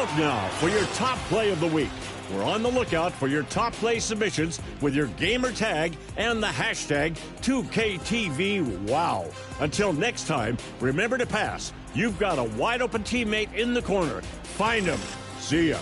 Vote now for your top play of the week. We're on the lookout for your top play submissions with your gamer tag and the hashtag 2KTVWOW. Until next time, remember to pass. You've got a wide open teammate in the corner. Find him. See ya.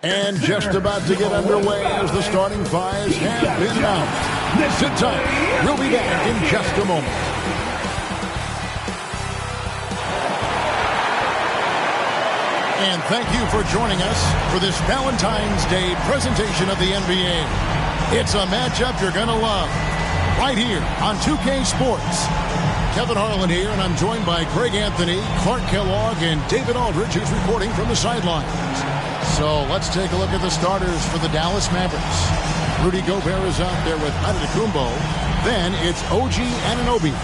And just about to get underway as the starting fives have been announced. Sit tight. We'll be back in just a moment. And thank you for joining us for this Valentine's Day presentation of the NBA. It's a matchup you're going to love right here on 2K Sports. Kevin Harlan here, and I'm joined by Greg Anthony, Clark Kellogg, and David Aldridge, who's reporting from the sidelines. So let's take a look at the starters for the Dallas Mavericks. Rudy Gobert is out there with Antetokounmpo. Then it's OG Anunoby.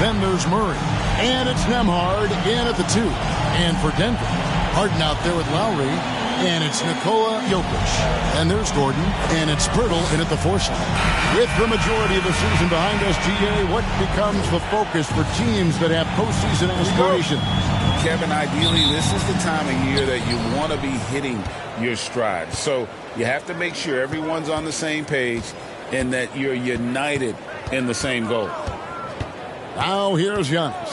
Then there's Murray. And it's Nembhard in at the 2. And for Denver, Harden out there with Lowry. And it's Nikola Jokic. And there's Gordon. And it's Pirtle in at the 4 slot. With the majority of the season behind us, GA, what becomes the focus for teams that have postseason aspirations? Kevin, ideally, this is the time of year that you want to be hitting your stride. So you have to make sure everyone's on the same page and that you're united in the same goal. Now here's Giannis.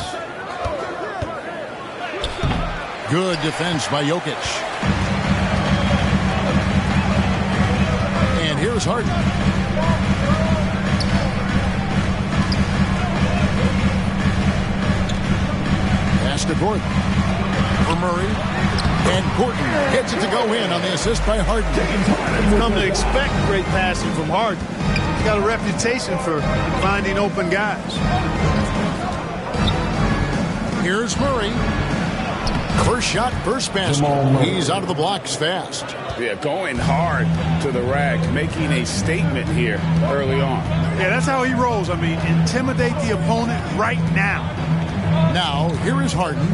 Good defense by Jokic. And here's Harden. Pass to Gordon. For Murray. And Gordon gets it to go in on the assist by Harden. You've come to expect great passing from Harden. He's got a reputation for finding open guys. Here's Murray. First shot, first basket. He's out of the blocks fast. Yeah, going hard to the rack, making a statement here early on. Yeah, that's how he rolls. I mean, intimidate the opponent right now. Now, here is Harden,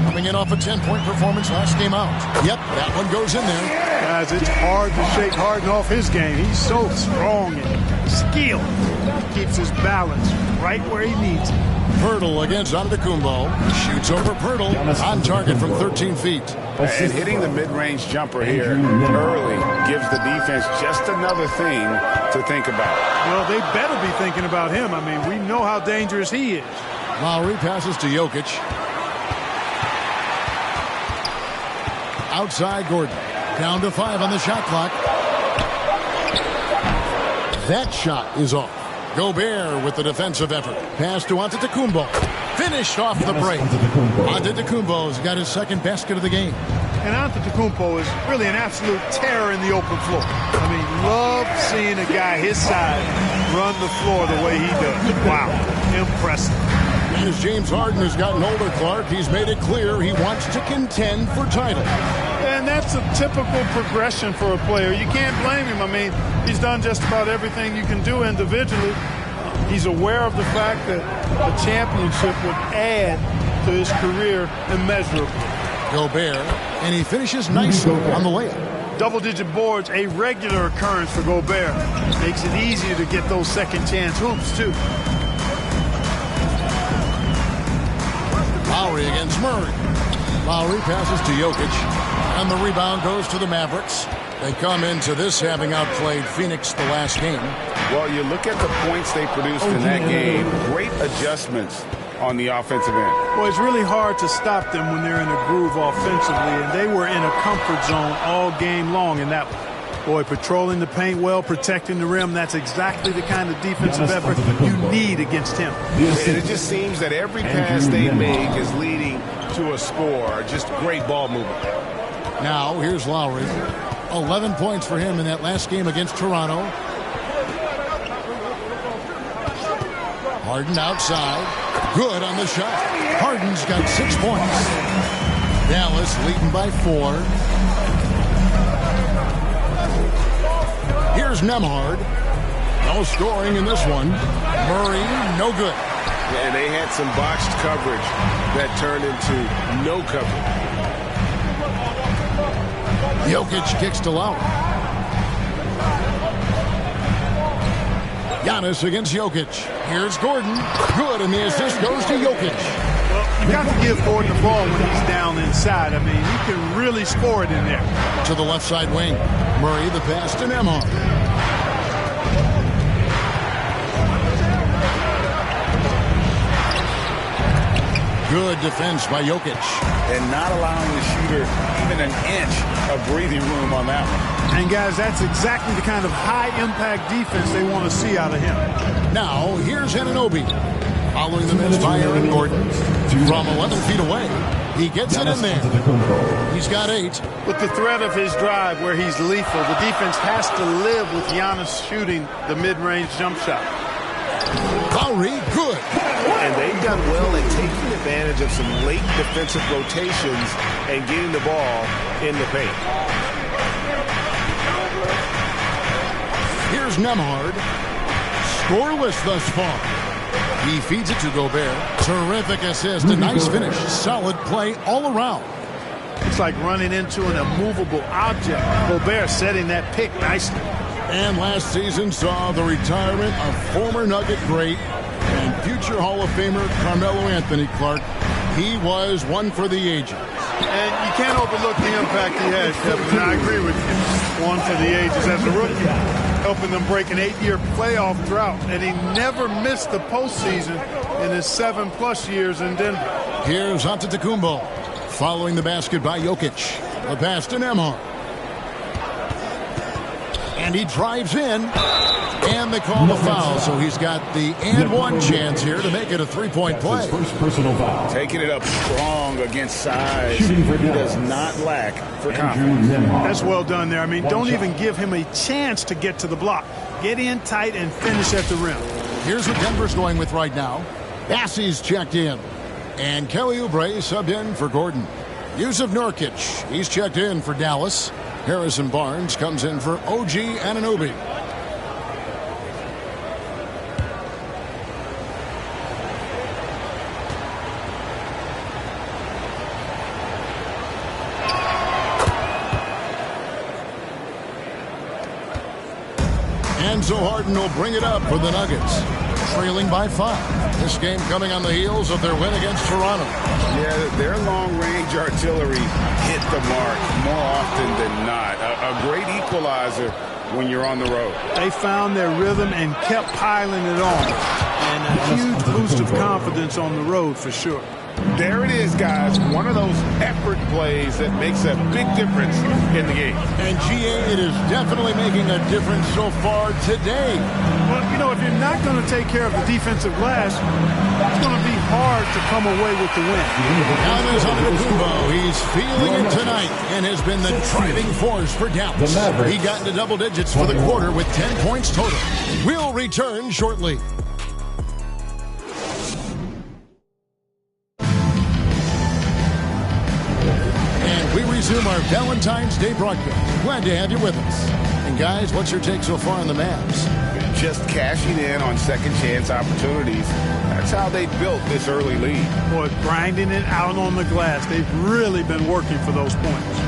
coming in off a 10-point performance last game out. Yep, that one goes in there. Guys, it's hard to shake Harden off his game. He's so strong and skilled. Keeps his balance right where he needs it. Pirtle against Antetokounmpo. Shoots over Pirtle. On target from 13 feet. And hitting the mid-range jumper here early gives the defense just another thing to think about. Well, they better be thinking about him. I mean, we know how dangerous he is. Lowry passes to Jokic. Outside Gordon. Down to 5 on the shot clock. That shot is off. Gobert with the defensive effort. Pass to Antetokounmpo. Finished off the break. Antetokounmpo's got his second basket of the game. And Antetokounmpo is really an absolute terror in the open floor. I mean, love seeing a guy his size run the floor the way he does. Wow, impressive. As James Harden has gotten older, Clark, he's made it clear he wants to contend for titles. And that's a typical progression for a player. You can't blame him. I mean, he's done just about everything you can do individually. He's aware of the fact that a championship would add to his career immeasurably. Gobert, and he finishes nicely on the layup. Double-digit boards, a regular occurrence for Gobert. Makes it easier to get those second-chance hoops, too. Lowry against Murray. Lowry passes to Jokic, and the rebound goes to the Mavericks. They come into this having outplayed Phoenix the last game. Well, you look at the points they produced in that game. Great adjustments on the offensive end. Well, it's really hard to stop them when they're in a groove offensively, and they were in a comfort zone all game long in that one. Boy, patrolling the paint well, protecting the rim, that's exactly the kind of defensive effort you need against him. And it just seems that every pass they make is leading to a score. Just great ball movement. Now, here's Lowry. 11 points for him in that last game against Toronto. Harden outside. Good on the shot. Harden's got 6 points. Dallas leading by 4. Here's Nembhard. No scoring in this one. Murray, no good. And they had some botched coverage that turned into no coverage. Jokic kicks to Lowry. Giannis against Jokic. Here's Gordon. Good, and the assist goes to Jokic. Well, you got to give Gordon the ball when he's down inside. I mean, he can really score it in there. To the left side wing. Murray the pass to Nembhard. Good defense by Jokic. And not allowing the shooter even an inch of breathing room on that one. And, guys, that's exactly the kind of high-impact defense they want to see out of him. Now, here's Anunoby. Following the miss by Aaron Gordon. From 11 feet away. He gets it in there. He's got 8. With the threat of his drive where he's lethal, the defense has to live with Giannis shooting the mid-range jump shot. Lowry, good. And they've done well at taking advantage of some late defensive rotations and getting the ball in the paint. Here's Nembhard. Scoreless thus far. He feeds it to Gobert. Terrific assist. A nice finish. Solid play all around. It's like running into an immovable object. Gobert setting that pick nicely. And last season saw the retirement of former Nugget great and future Hall of Famer Carmelo Anthony Clark. He was one for the ages. And you can't overlook the impact he has, Kevin, and I agree with you. One for the ages as a rookie, helping them break an 8-year playoff drought, and he never missed the postseason in his 7+ years in Denver. Here's Antetokounmpo, following the basket by Jokic. A pass to Nembhard. And he drives in, and they call the foul, so he's got the and one chance here to make it a 3-point play. First personal foul. Taking it up strong against size. He does not lack for confidence. That's well done there. I mean, don't even give him a chance to get to the block. Get in tight and finish at the rim. Here's what Denver's going with right now. Bassey's checked in, and Kelly Oubre subbed in for Gordon. Yusuf Nurkic, he's checked in for Dallas. Harrison Barnes comes in for OG Anunoby. Enzo Harden will bring it up for the Nuggets, trailing by 5. This game coming on the heels of their win against Toronto. Yeah, their long-range artillery hit the mark more often than not. A great equalizer when you're on the road. They found their rhythm and kept piling it on. And a huge boost of confidence on the road for sure. There it is, guys. One of those effort plays that makes a big difference in the game. And GA, it is definitely making a difference so far today. Well, you know, if you're not going to take care of the defensive glass, it's going to be hard to come away with the win. Giannis Antetokounmpo, he's feeling it tonight and has been the driving force for Dallas. He got into double digits for the quarter with 10 points total. We'll return shortly. Resume our Valentine's Day broadcast. Glad to have you with us. And guys, what's your take so far on the Mavs? Just cashing in on second chance opportunities. That's how they built this early lead. Boy, grinding it out on the glass. They've really been working for those points.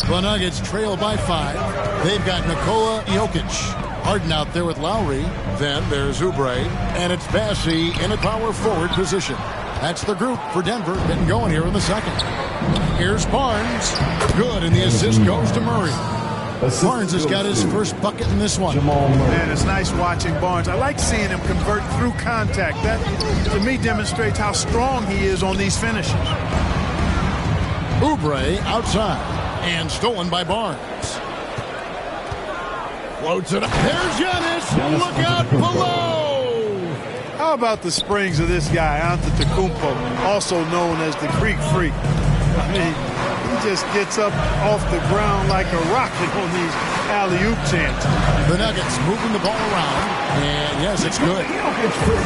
The Nuggets trail by 5. They've got Nikola Jokic. Harden out there with Lowry. Then there's Oubre. And it's Bassey in a power forward position. That's the group for Denver getting going here in the second. Here's Barnes. Good, and the assist goes to Murray. Barnes has got his first bucket in this one. Man, it's nice watching Barnes. I like seeing him convert through contact. That, to me, demonstrates how strong he is on these finishes. Oubre outside and stolen by Barnes. Floats it up. There's Giannis. Look out below. How about the springs of this guy, Antetokounmpo, also known as the Greek Freak? I mean, he just gets up off the ground like a rocket on these alley-oop chances. The Nuggets moving the ball around, and yes, it's good.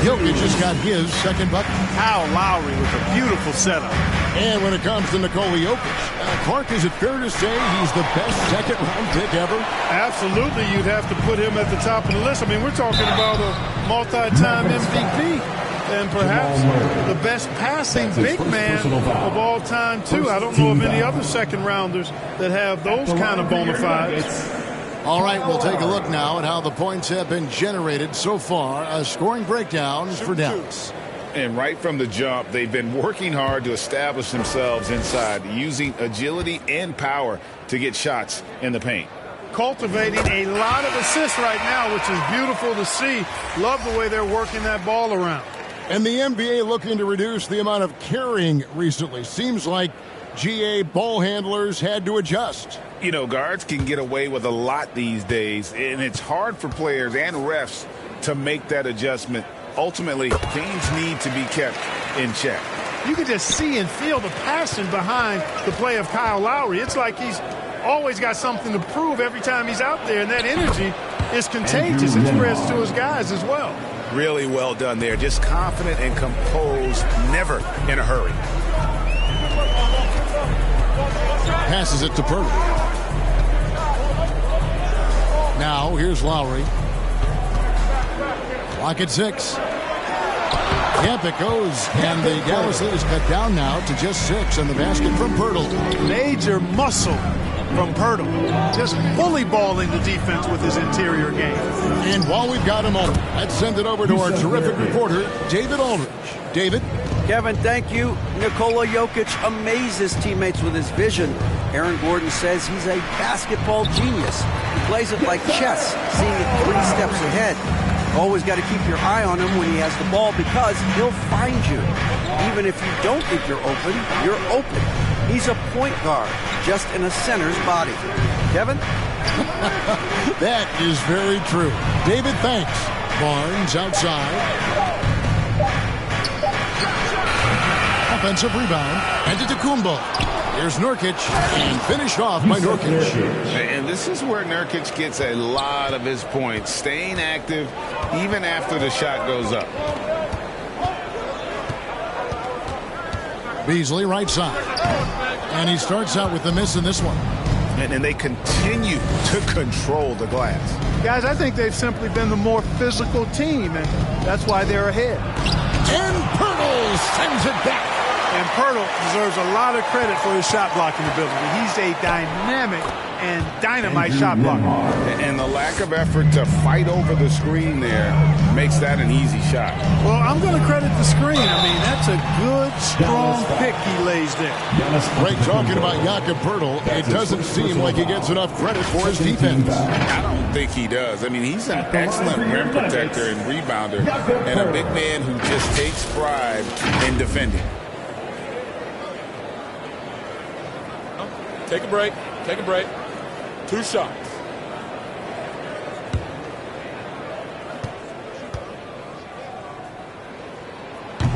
Jokic just got his second bucket. Kyle Lowry with a beautiful setup. And when it comes to Nikola Jokic, Clark, is it fair to say he's the best second-round pick ever? Absolutely, you'd have to put him at the top of the list. I mean, we're talking about a multi-time MVP. and perhaps the best passing big man of all time, too. I don't know of any other second-rounders that have those kind of bona fides. All right, we'll take a look now at how the points have been generated so far. A scoring breakdown for Dallas. And right from the jump, they've been working hard to establish themselves inside, using agility and power to get shots in the paint. Cultivating a lot of assists right now, which is beautiful to see. Love the way they're working that ball around. And the NBA looking to reduce the amount of carrying recently. Seems like GA ball handlers had to adjust. You know, guards can get away with a lot these days, and it's hard for players and refs to make that adjustment. Ultimately, games need to be kept in check. You can just see and feel the passion behind the play of Kyle Lowry. It's like he's always got something to prove every time he's out there, and that energy is contagious. It spreads to his guys as well. Really well done there. Just confident and composed, never in a hurry. Passes it to Purdy. Now, here's Lowry. Clock at 6. Yep, it goes. And the Dallas lead is cut down now to just 6. And the basket from Pirtle. Major muscle from Pirtle. Just fully balling the defense with his interior game. And while we've got a moment, let's send it over to our terrific reporter, David Aldridge. David? Kevin, thank you. Nikola Jokic amazes teammates with his vision. Aaron Gordon says he's a basketball genius. He plays it like chess, seeing it 3 steps ahead. Always got to keep your eye on him when he has the ball because he'll find you. Even if you don't think you're open, you're open. He's a point guard, just in a center's body. Kevin? That is very true. David, thanks. Barnes outside. Offensive rebound. And to Kumbo. Here's Nurkic, and finished off by Nurkic. And this is where Nurkic gets a lot of his points, staying active even after the shot goes up. Beasley right side. And he starts out with the miss in this one. And they continue to control the glass. Guys, I think they've simply been the more physical team, and that's why they're ahead. And Pirtle sends it back. And Pirtle deserves a lot of credit for his shot blocking ability. He's a dynamic and dynamite shot blocker. And the lack of effort to fight over the screen there makes that an easy shot. Well, I'm going to credit the screen. I mean, that's a good, strong pick he lays there. Right, talking about Jakob Pirtle, it doesn't seem like he gets enough credit for his defense. I don't think he does. I mean, he's an excellent rim protector and rebounder, and a big man who just takes pride in defending. Take a break. Take a break. 2 shots.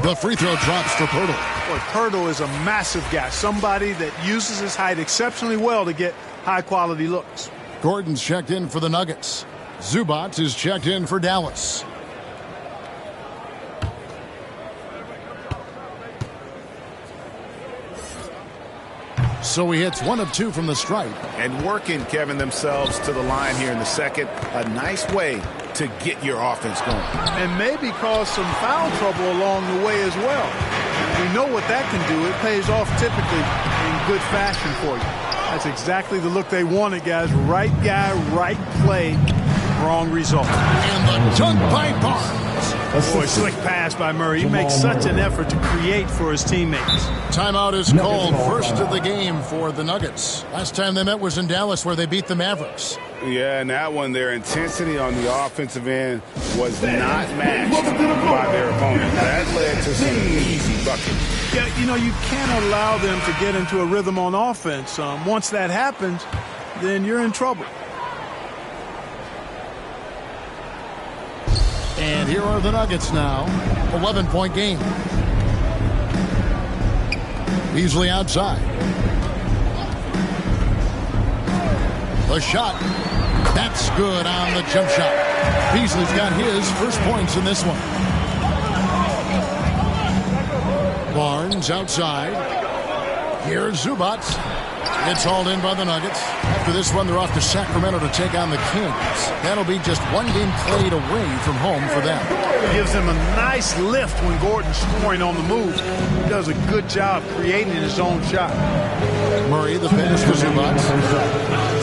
The free throw drops for Pirtle. Boy, Pirtle is a massive guy. Somebody that uses his height exceptionally well to get high-quality looks. Gordon's checked in for the Nuggets. Zubac is checked in for Dallas. So he hits 1 of 2 from the stripe. And working, Kevin, themselves to the line here in the second. A nice way to get your offense going. And maybe cause some foul trouble along the way as well. We know what that can do. It pays off typically in good fashion for you. That's exactly the look they wanted, guys. Right guy, right play, wrong result. And the dunk by Barnes. Boy, slick pass by Murray. He makes such an effort to create for his teammates. Timeout is called. First of the game for the Nuggets. Last time they met was in Dallas, where they beat the Mavericks. Yeah, and that one, their intensity on the offensive end was not matched by their opponent. That led to some easy buckets. Yeah, you know, you can't allow them to get into a rhythm on offense. Once that happens, then you're in trouble. And here are the Nuggets now. 11-point game. Beasley outside. The shot. That's good on the jump shot. Beasley's got his first points in this one. Barnes outside. Here's Zubac. It's hauled in by the Nuggets. After this one, they're off to Sacramento to take on the Kings. That'll be just one game played away from home for them. Gives him a nice lift when Gordon's scoring on the move. He does a good job creating his own shot. Murray, the pass to Zubac.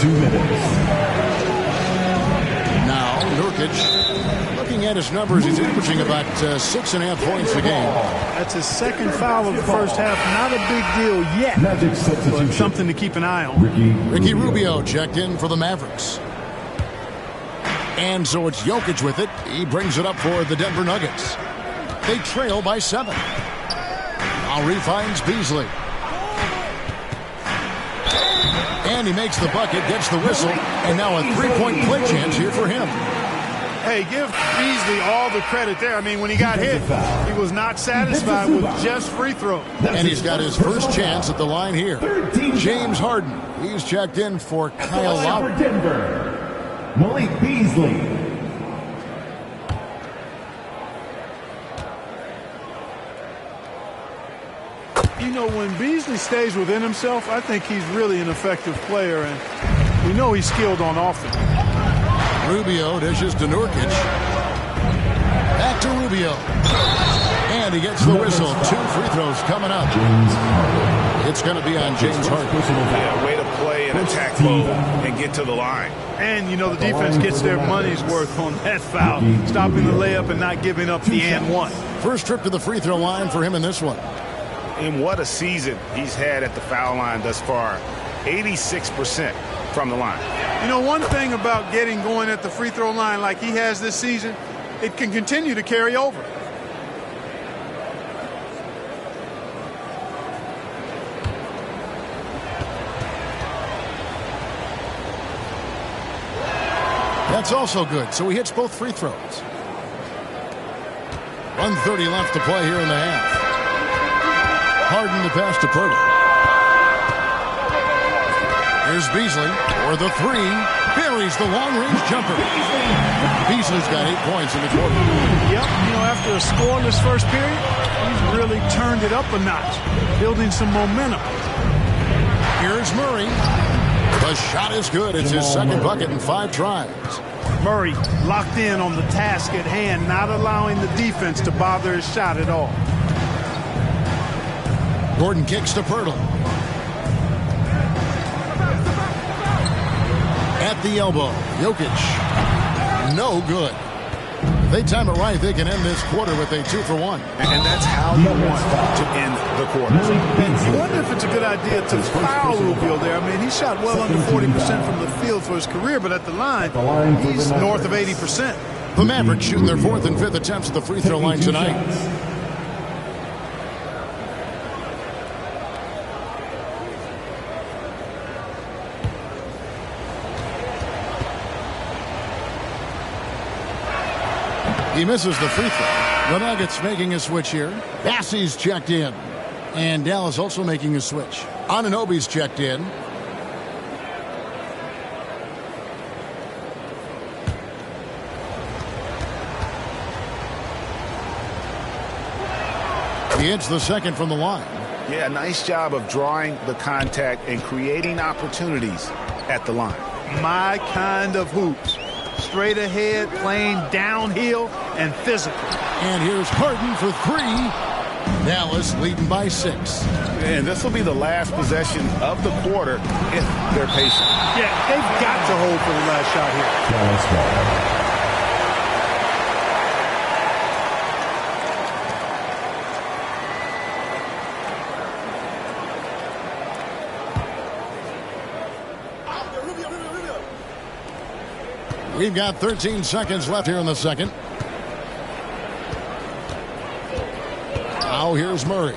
2 minutes. Now, Nurkic. Looking at his numbers, he's averaging about 6.5 points a game. That's his second foul of the first half. Not a big deal yet, but something to keep an eye on. Ricky Rubio checked in for the Mavericks. And so it's Jokic with it. He brings it up for the Denver Nuggets. They trail by 7. Lowry finds Beasley. And he makes the bucket, gets the whistle, and now a three-point play chance here for him. Hey, give Beasley all the credit there. I mean, when he got hit, he was not satisfied with just free throws. And he's got his first chance at the line here. James Harden. He's checked in for Kyle Lowry. For Denver, Malik Beasley. You know, when Beasley stays within himself, I think he's really an effective player, and we know he's skilled on offense. Rubio dishes to Nurkic. Back to Rubio. And he gets the whistle. 2 free throws coming up. It's going to be on James Harden. Yeah, way to play and attack mode and get to the line. And, you know, the defense gets their money's worth on that foul. Stopping the layup and not giving up the and one. First trip to the free throw line for him in this one. And what a season he's had at the foul line thus far. 86% from the line. You know, one thing about getting going at the free throw line like he has this season, it can continue to carry over. That's also good. So he hits both free throws. 1:30 left to play here in the half. Harden the pass to Purtle. Here's Beasley for the 3. Buries the long-range jumper. Beasley's got 8 points in the quarter. Yep, you know, after a scoreless first period, he's really turned it up a notch, building some momentum. Here's Murray. The shot is good. It's his second bucket in 5 tries. Murray locked in on the task at hand, not allowing the defense to bother his shot at all. Gordon kicks to Purtle. At the elbow, Jokic. No good. If they time it right, they can end this quarter with a 2 for 1. And that's how you want to end the quarter. You wonder if it's a good idea to foul Rubio there. I mean, he shot well under 40% from the field for his career, but at the line, he's north of 80%. The Mavericks shooting their 4th and 5th attempts at the free throw line tonight. He misses the free throw. The Nuggets making a switch here. Bassey's checked in. And Dallas also making a switch. Anunoby's checked in. He hits the second from the line. Yeah, nice job of drawing the contact and creating opportunities at the line. My kind of hoops. Straight ahead, playing downhill, and physical. And here's Harden for 3. Dallas leading by 6. And this will be the last possession of the quarter if they're patient. Yeah, they've got to hold for the last shot here. Dallas ball. We've got 13 seconds left here in the second. Now here's Murray.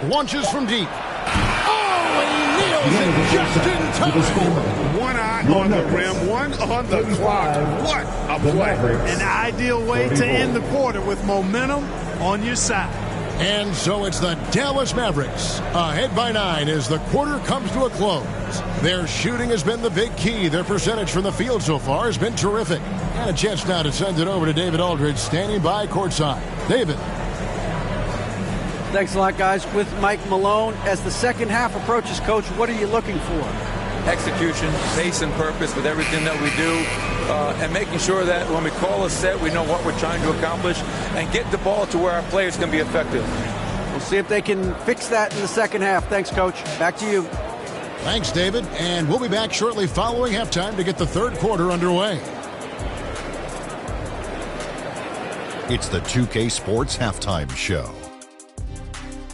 Launches from deep. Oh, and he nails it just in time. 1 eye on the rim, 1 on the clock. What a play. An ideal way to end the quarter with momentum on your side. And so it's the Dallas Mavericks ahead by 9 as the quarter comes to a close. Their shooting has been the big key. Their percentage from the field so far has been terrific. And a chance now to send it over to David Aldridge standing by courtside. David. Thanks a lot, guys. With Mike Malone, as the second half approaches, Coach, what are you looking for? Execution, pace, and purpose with everything that we do, and making sure that when we call a set, we know what we're trying to accomplish, and get the ball to where our players can be effective. We'll see if they can fix that in the second half. Thanks, Coach. Back to you. Thanks, David. And we'll be back shortly following halftime to get the third quarter underway. It's the 2K Sports Halftime Show.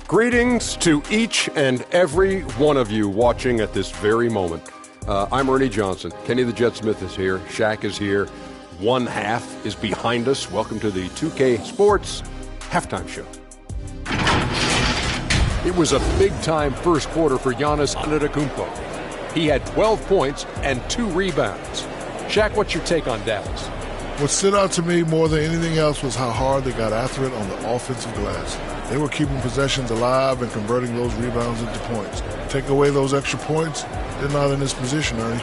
Greetings to each and every one of you watching at this very moment. I'm Ernie Johnson. Kenny the Jet Smith is here. Shaq is here. One half is behind us. Welcome to the 2K Sports Halftime Show. It was a big-time first quarter for Giannis Antetokounmpo. He had 12 points and 2 rebounds. Shaq, what's your take on Dallas? What stood out to me more than anything else was how hard they got after it on the offensive glass. They were keeping possessions alive and converting those rebounds into points. Take away those extra points, they're not in this position, Ernie.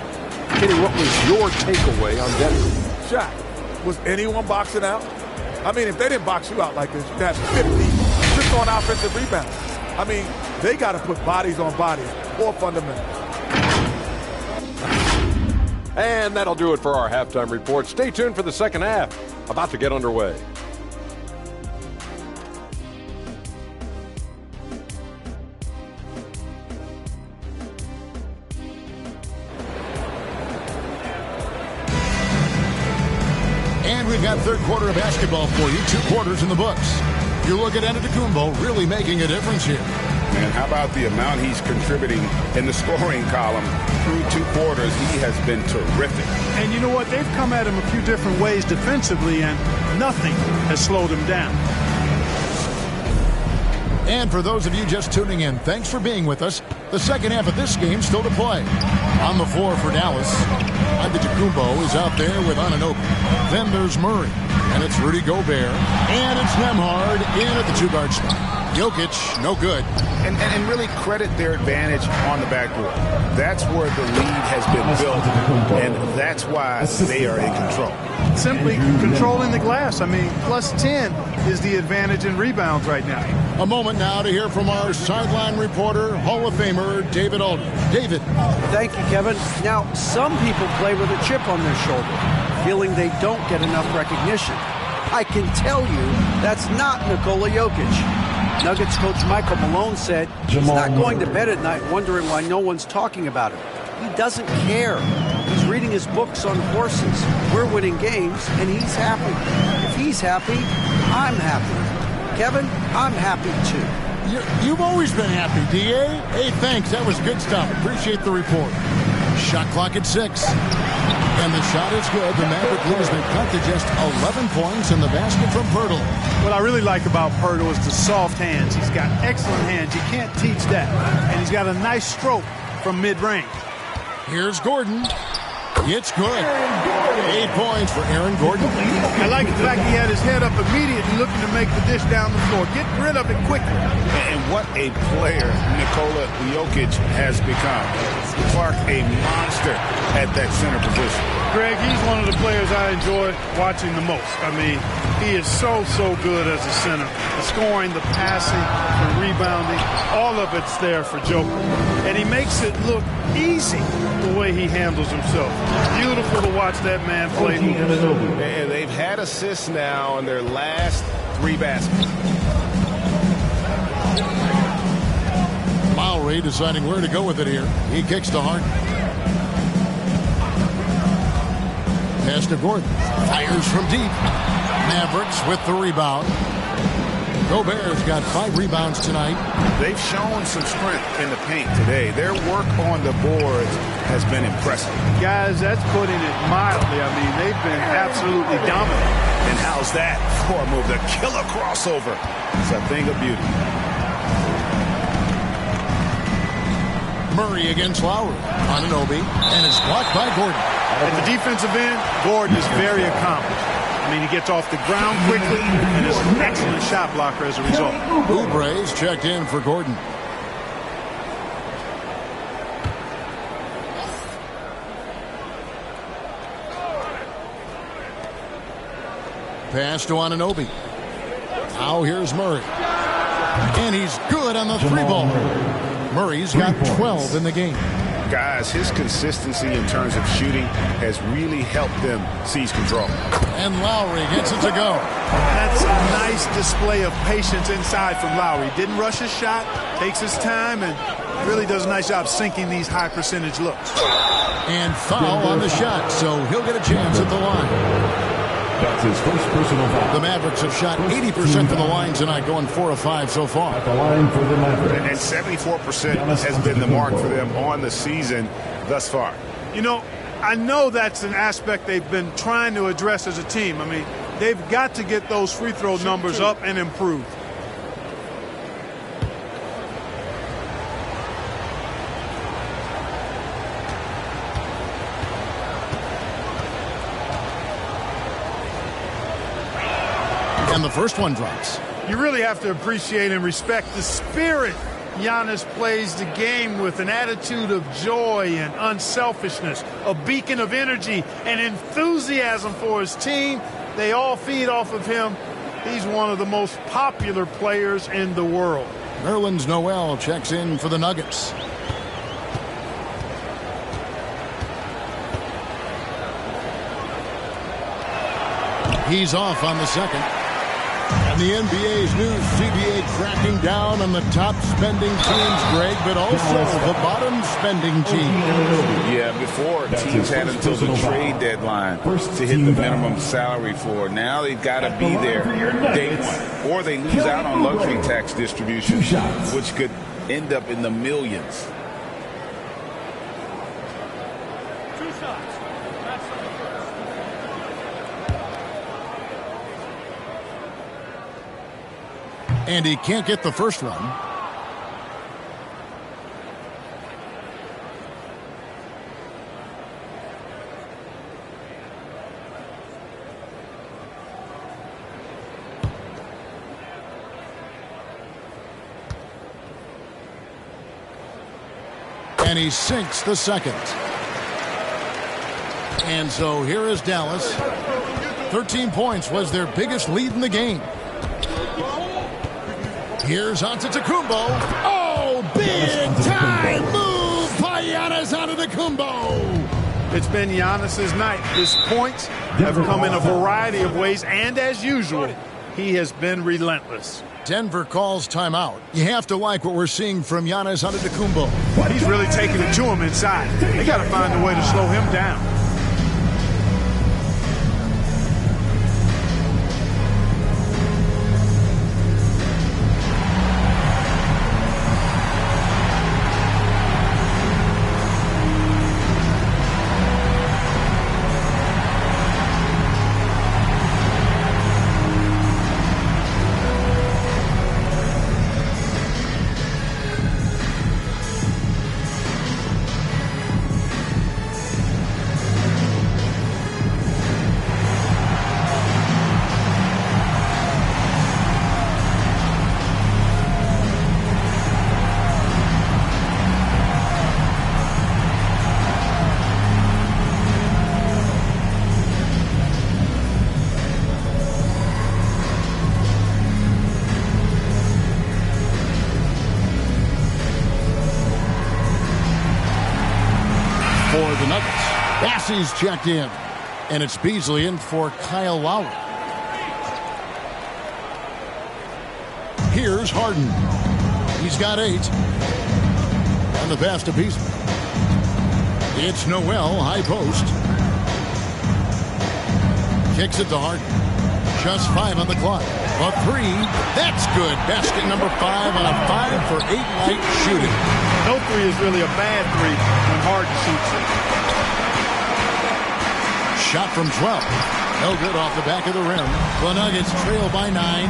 Kenny, what was your takeaway on Denver? Shaq, was anyone boxing out? I mean, if they didn't box you out like this, you'd have 50 just on offensive rebounds. I mean, they got to put bodies on bodies, more fundamental. And that'll do it for our halftime report. Stay tuned for the second half, about to get underway. And we've got third quarter of basketball for you. 2 quarters in the books. You look at Antetokounmpo really making a difference here. And how about the amount he's contributing in the scoring column through 2 quarters? He has been terrific. And you know what? They've come at him a few different ways defensively, and nothing has slowed him down. And for those of you just tuning in, thanks for being with us. The second half of this game still to play. On the floor for Dallas, Antetokounmpo is out there with Anunoby. Then there's Murray, and it's Rudy Gobert, and it's Nembhard in at the 2-guard spot. Jokic, no good. And really credit their advantage on the backboard. That's where the lead has been built, and that's why they are in control. Simply controlling the glass. I mean, plus 10 is the advantage in rebounds right now. A moment now to hear from our sideline reporter, Hall of Famer, David Aldridge. David. Thank you, Kevin. Now, some people play with a chip on their shoulder, feeling they don't get enough recognition. I can tell you that's not Nikola Jokic. Nuggets coach Michael Malone said he's not going to bed at night wondering why no one's talking about him. He doesn't care. He's reading his books on horses. We're winning games, and he's happy. If he's happy, I'm happy. Kevin, I'm happy too. You've always been happy, D.A. Hey, thanks. That was good stuff. Appreciate the report. Shot clock at 6. And the shot is good. The Maverick lead has been cut to just 11 points in the basket from Pirtle. What I really like about Pirtle is the soft hands. He's got excellent hands. You can't teach that. And he's got a nice stroke from mid-range. Here's Gordon. It's good. 8 points for Aaron Gordon. I like the fact he had his head up immediately looking to make the dish down the floor. Get rid of it quickly. And what a player Nikola Jokic has become. Clark, a monster at that center position. Greg, he's one of the players I enjoy watching the most. I mean, he is so good as a center. The scoring, the passing, the rebounding, all of it's there for Joker. And he makes it look easy the way he handles himself. Beautiful to watch that man play. And they've had assists now on their last 3 baskets. Lowry deciding where to go with it here. He kicks to Harden. Pass to Gordon. Fires from deep. Mavericks with the rebound. Gobert's got 5 rebounds tonight. They've shown some strength in the paint today. Their work on the boards has been impressive. Guys, that's putting it mildly. I mean, they've been absolutely dominant. And how's that for a move? The killer crossover. It's a thing of beauty. Murray against Lowry. Anunoby, and it's blocked by Gordon. At the defensive end, Gordon is very accomplished. I mean, he gets off the ground quickly and is an excellent shot blocker as a result. Oubre's checked in for Gordon. Pass to Anunoby. Now here's Murray. And he's good on the three ball. Murray's got 12 in the game. Guys, his consistency in terms of shooting has really helped them seize control. And Lowry gets it to go. That's a nice display of patience inside from Lowry. Didn't rush his shot, takes his time, and really does a nice job sinking these high percentage looks. And foul on the shot, so he'll get a chance at the line. That's his first personal foul. The Mavericks have shot 80% from the line tonight, going 4 of 5 so far. At the line for the Mavericks. And 74% has been the mark for them on the season thus far. You know, I know that's an aspect they've been trying to address as a team. I mean, they've got to get those free throw numbers up and improve. And the first one drops. You really have to appreciate and respect the spirit Giannis plays the game with, an attitude of joy and unselfishness, a beacon of energy and enthusiasm for his team. They all feed off of him. He's one of the most popular players in the world. Nerlens Noel checks in for the Nuggets. He's off on the second. And the NBA's new CBA cracking down on the top spending teams, Greg, but also the bottom spending teams. Yeah, before teams had until the trade deadline to hit the minimum salary floor. Now they've got to be there day one, or they lose out on luxury tax distribution, which could end up in the millions. And he can't get the first one. And he sinks the second. And so here is Dallas. 13 points was their biggest lead in the game. Here's Antetokounmpo. Oh, big time move by Giannis Antetokounmpo. It's been Giannis's night. His points have come in a variety of ways, and as usual, he has been relentless. Denver calls timeout. You have to like what we're seeing from Giannis Antetokounmpo. He's really taking it to him inside. They got to find a way to slow him down. He's checked in, and it's Beasley in for Kyle Lowry. Here's Harden. He's got 8. And the pass to Beasley. It's Noel, high post. Kicks it to Harden. Just 5 on the clock. A 3. That's good. Basket number 5 on a 5 for 8 night shooting. No 3 is really a bad 3 when Harden shoots it. Shot from 12. No good off the back of the rim. The Nuggets trail by 9.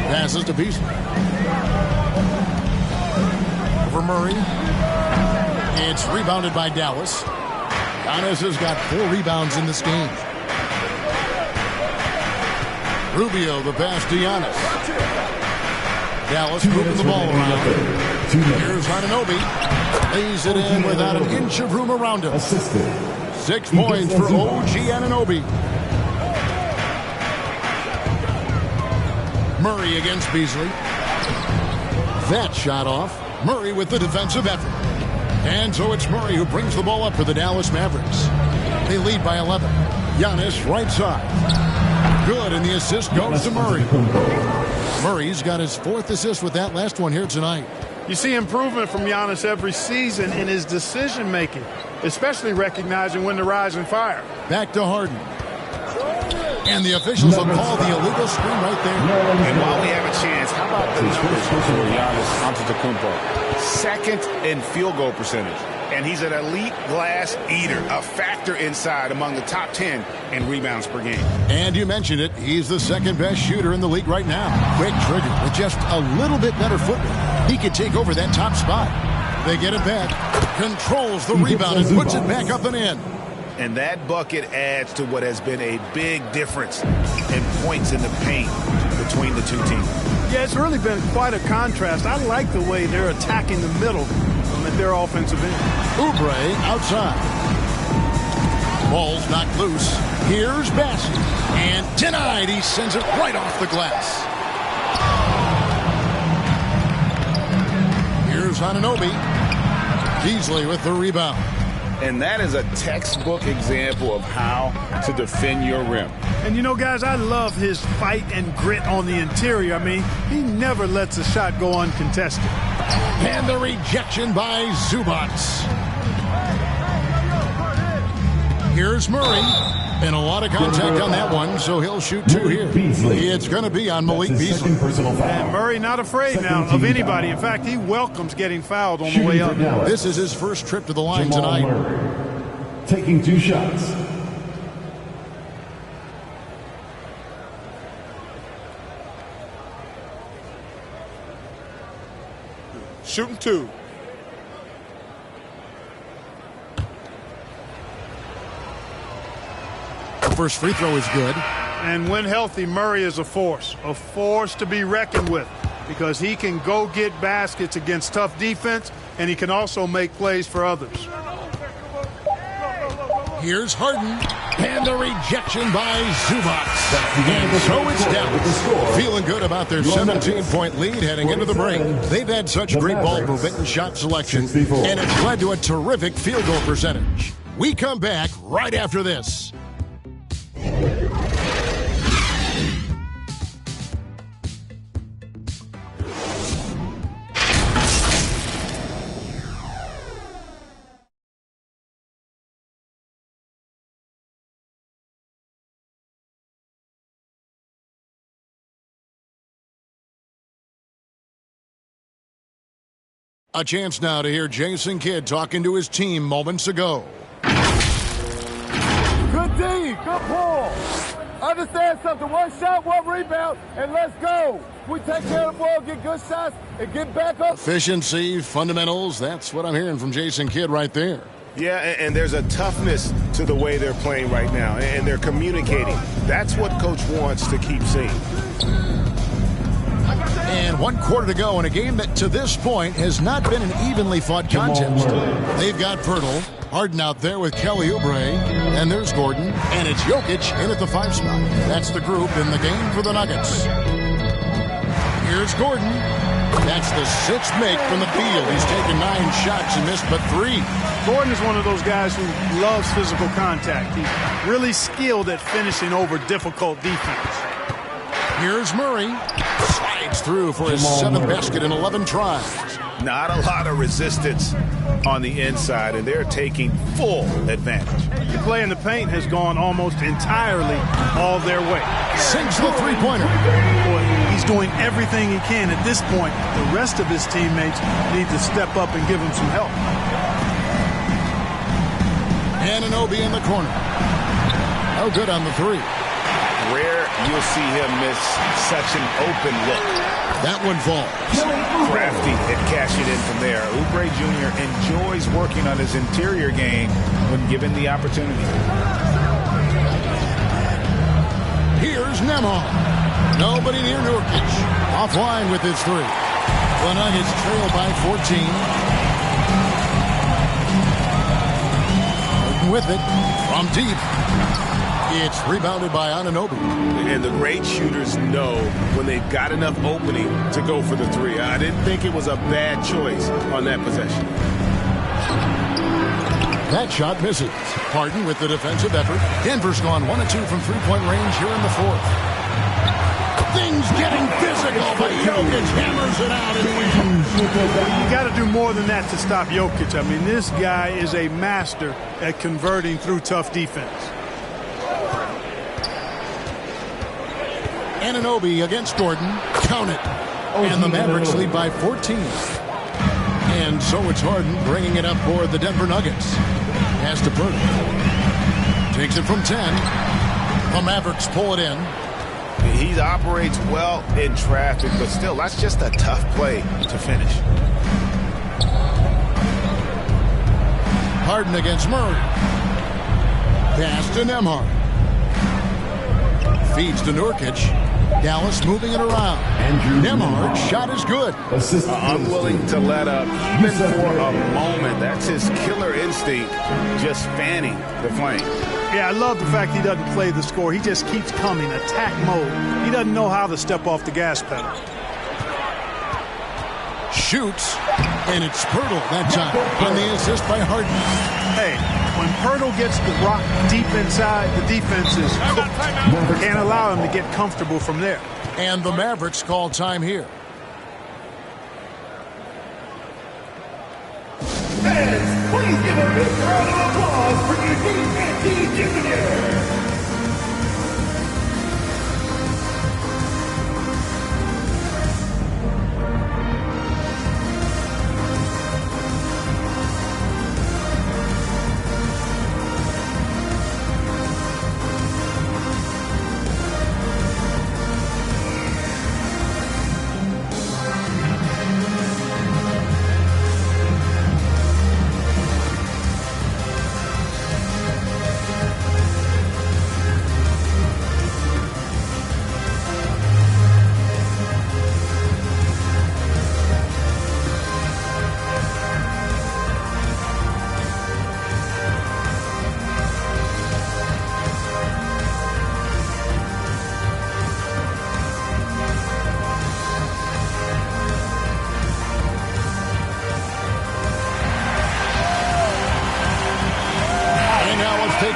Passes to Beasley. Over Murray. It's rebounded by Dallas. Giannis has got 4 rebounds in this game. Rubio, the pass to Giannis. Dallas moving the ball around. Here's Anunoby. Lays it in without an inch of room around him. 6 points for OG Anunoby. Murray against Beasley. That shot off. Murray with the defensive effort. And so it's Murray who brings the ball up for the Dallas Mavericks. They lead by 11. Giannis right side. Good, and the assist goes to Murray. Murray's got his 4th assist with that last one here tonight. You see improvement from Giannis every season in his decision-making, especially recognizing when to rise and fire. Back to Harden. And the officials have called the illegal screen right there. And while we have a chance, how about the numbers for Giannis Antetokounmpo? 2nd in field goal percentage. And he's an elite glass eater, a factor inside among the top 10 in rebounds per game. And you mentioned it, he's the 2nd best shooter in the league right now. Quick trigger with just a little bit better footwork. He could take over that top spot. They get it back, controls the rebound and puts it back up and in. And that bucket adds to what has been a big difference in points in the paint between the two teams. Yeah, it's really been quite a contrast. I like the way they're attacking the middle at their offensive end. Oubre outside. Ball's knocked loose. Here's Bassett. And denied. He sends it right off the glass. Here's Anunoby. Beasley with the rebound. And that is a textbook example of how to defend your rim. And you know, guys, I love his fight and grit on the interior. I mean, he never lets a shot go uncontested. And the rejection by Zubac. Here's Murray. And a lot of contact on that one, so he'll shoot 2 here. It's going to be on Malik Beasley. And Murray not afraid now of anybody. In fact, he welcomes getting fouled on the way up. This is his first trip to the line tonight. Murray, taking 2 shots. Shooting 2. First free throw is good. And when healthy, Murray is a force to be reckoned with, because he can go get baskets against tough defense, and he can also make plays for others. Here's Harden, and the rejection by Zubac. And so it's Dallas, feeling good about their 17-point lead heading into the break. They've had such great ball movement and shot selection, and it's led to a terrific field goal percentage. We come back right after this. A chance now to hear Jason Kidd talking to his team moments ago. Good D, good pull. Understand something, 1 shot, 1 rebound, and let's go. We take care of the ball, get good shots, and get back up. Efficiency, fundamentals, that's what I'm hearing from Jason Kidd right there. Yeah, and there's a toughness to the way they're playing right now, and they're communicating. That's what Coach wants to keep seeing. And 1 quarter to go in a game that to this point has not been an evenly fought contest. They've got Pirtle, Harden out there with Kelly Oubre, and there's Gordon, and it's Jokic in at the 5 spot. That's the group in the game for the Nuggets. Here's Gordon. That's the 6th make from the field. He's taken 9 shots and missed but 3. Gordon is one of those guys who loves physical contact. He's really skilled at finishing over difficult defense. Here's Murray. Slides through for his 7th basket in 11 tries. Not a lot of resistance on the inside, and they're taking full advantage. The play in the paint has gone almost entirely all their way. Sinks the 3-pointer. Boy, he's doing everything he can at this point. The rest of his teammates need to step up and give him some help. Anunoby in the corner. No good on the 3. Rare you'll see him miss such an open look. That one falls. Crafty at cashing in from there. Oubre Jr. enjoys working on his interior game when given the opportunity. Here's Nemo. Nobody near Nurkic. Offline with his 3. The Nuggets trail by 14. With it from deep. It's rebounded by Anunoby. And the great shooters know when they've got enough opening to go for the three. I didn't think it was a bad choice on that possession. That shot misses. Harden with the defensive effort. Denver's gone 1 of 2 from three-point range here in the fourth. Things getting physical, but Jokic hammers it out and wins. You got to do more than that to stop Jokic. I mean, this guy is a master at converting through tough defense. Anunoby against Gordon. Count it. And the Mavericks lead by 14. And so it's Harden bringing it up for the Denver Nuggets. Pass to Burton. Takes it from 10. The Mavericks pull it in. He operates well in traffic, but still, that's just a tough play to finish. Harden against Murray. Pass to Nembhard. Feeds to Nurkic. Dallas moving it around. Nembhard's shot is good. Unwilling to let up even for a moment. That's his killer instinct, just fanning the flame. Yeah, I love the fact he doesn't play the score. He just keeps coming, attack mode. He doesn't know how to step off the gas pedal. Shoots, and it's Pirtle that time. And the assist by Harden. Hey, when Pirtle gets the rock deep inside, the defense is cooked. Can't allow him to get comfortable from there. And the Mavericks call time here. Fans, please give a big round of applause for Eugene Jr.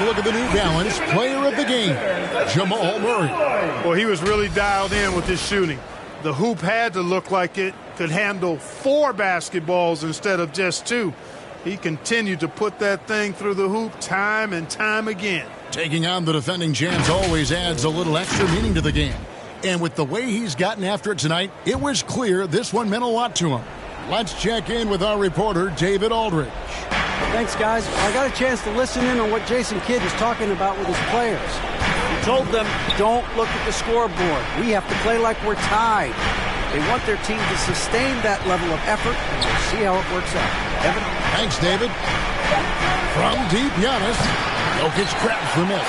Look at the New Balance player of the game, Jamal Murray. Well, he was really dialed in with his shooting. The hoop had to look like it could handle 4 basketballs instead of just 2. He continued to put that thing through the hoop time and time again. Taking on the defending champs always adds a little extra meaning to the game. And with the way he's gotten after it tonight, it was clear this one meant a lot to him. Let's check in with our reporter, David Aldridge. Thanks, guys. I got a chance to listen in on what Jason Kidd was talking about with his players. He told them, don't look at the scoreboard. We have to play like we're tied. They want their team to sustain that level of effort, and we'll see how it works out. Evan? Thanks, David. From deep, Giannis. Jokic grabs for miss.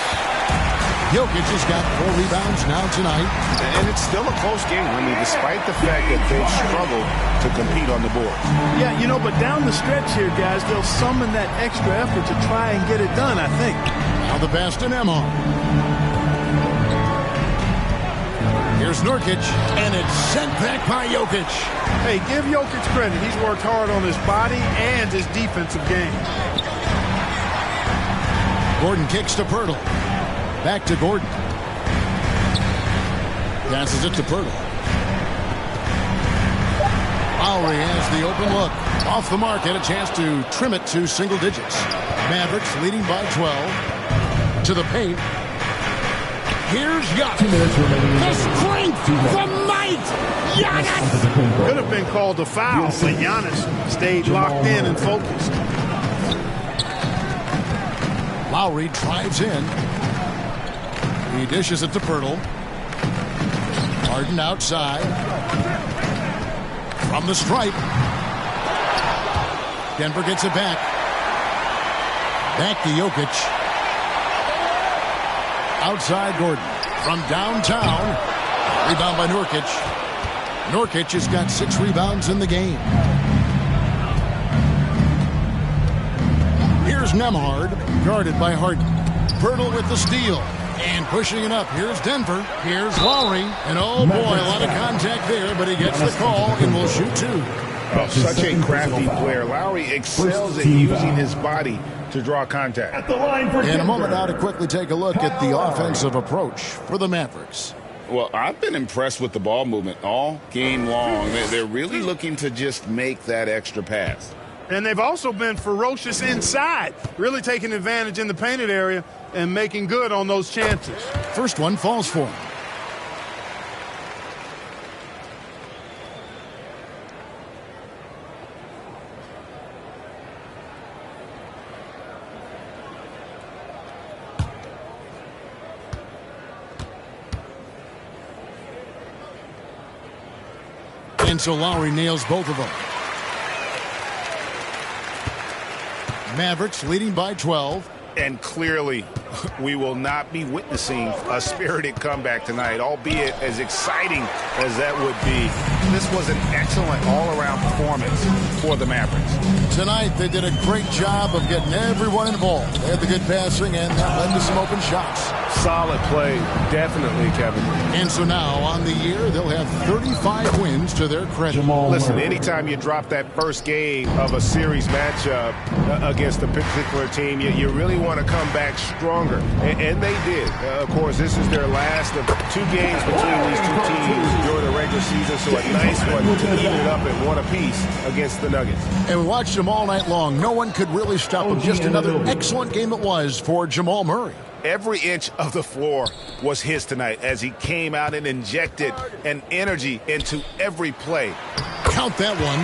Jokic has got 4 rebounds now tonight. And it's still a close game. I mean, despite the fact that they've struggled to compete on the board. Yeah, you know, but down the stretch here, guys, they'll summon that extra effort to try and get it done, I think. Now the pass to Nembhard. Here's Nurkic, and it's sent back by Jokic. Hey, give Jokic credit. He's worked hard on his body and his defensive game. Gordon kicks to Pirtle. Back to Gordon. Passes it to Pirtle. Lowry has the open look. Off the mark, had a chance to trim it to single digits. Mavericks leading by 12. To the paint. Here's Giannis. The strength, the might. Giannis. Could have been called a foul, but Giannis stayed locked in and focused. Lowry drives in. He dishes it to Pirtle. Harden outside. From the stripe. Denver gets it back. Back to Jokic. Outside Gordon. From downtown. Rebound by Nurkic. Nurkic has got 6 rebounds in the game. Here's Nembhard. Guarded by Harden. Pirtle with the steal. And pushing it up, here's Denver. Here's Lowry. And oh boy, a lot of contact there, but he gets the call and will shoot 2. Oh, such a crafty player. Lowry excels at using his body to draw contact. In a moment now to quickly take a look at the offensive approach for the Mavericks. Well, I've been impressed with the ball movement all game long. They're really looking to just make that extra pass. And they've also been ferocious inside, really taking advantage in the painted area and making good on those chances. First one falls for him. And so Lowry nails both of them. Mavericks leading by 12. And clearly, we will not be witnessing a spirited comeback tonight, albeit as exciting as that would be. This was an excellent all-around performance for the Mavericks. Tonight, they did a great job of getting everyone involved. They had the good passing, and that led to some open shots. Solid play, definitely, Kevin. And so now, on the year, they'll have 35 wins to their credit. Listen, anytime you drop that first game of a series matchup against a particular team, you really want to come back stronger. And they did. Of course, this is their last of 2 games between these 2 teams during the regular season, so a nice one to even it up at 1 apiece against the Nuggets. And we watched them all night long. No one could really stop them. Just another excellent game it was for Jamal Murray. Every inch of the floor was his tonight as he came out and injected an energy into every play. Count that one.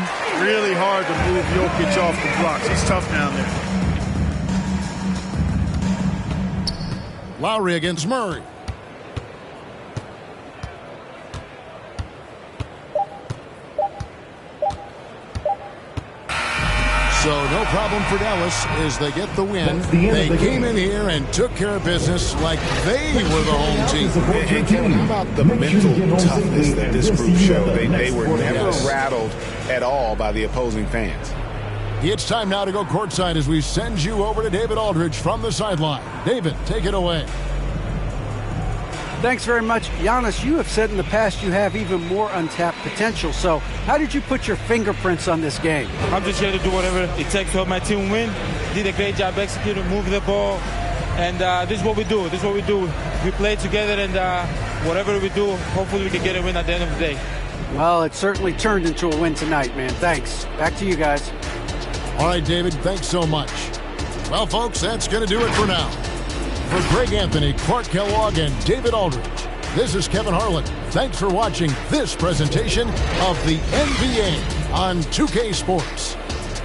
Really hard to move Jokic off the blocks. He's tough down there. Lowry against Murray. So no problem for Dallas as they get the win. They came in here and took care of business like they were the home team. And Kevin, how about the mental toughness that this group showed? They were never rattled at all by the opposing fans. It's time now to go courtside as we send you over to David Aldridge from the sideline. David, take it away. Thanks very much. Giannis, you have said in the past you have even more untapped potential. So how did you put your fingerprints on this game? I'm just here to do whatever it takes to help my team win. Did a great job executing, moving the ball. And this is what we do. This is what we do. We play together, and whatever we do, hopefully we can get a win at the end of the day. Well, it certainly turned into a win tonight, man. Thanks. Back to you guys. All right, David, thanks so much. Well, folks, that's going to do it for now. For Greg Anthony, Clark Kellogg, and David Aldridge, this is Kevin Harlan. Thanks for watching this presentation of the NBA on 2K Sports.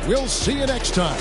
We'll see you next time.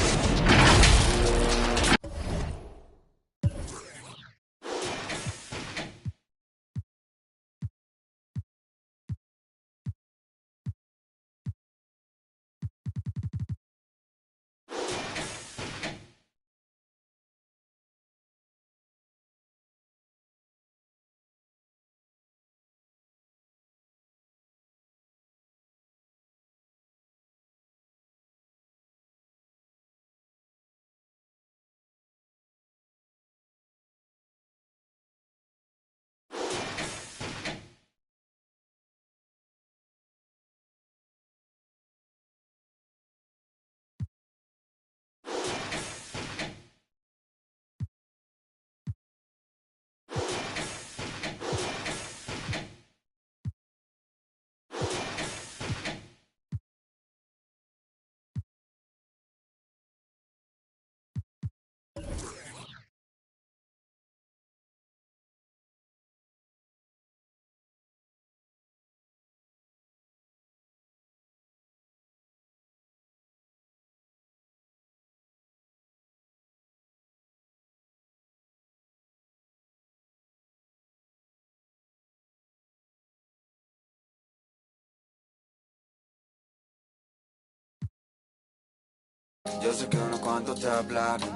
Yo sé que unos cuantos te hablaron,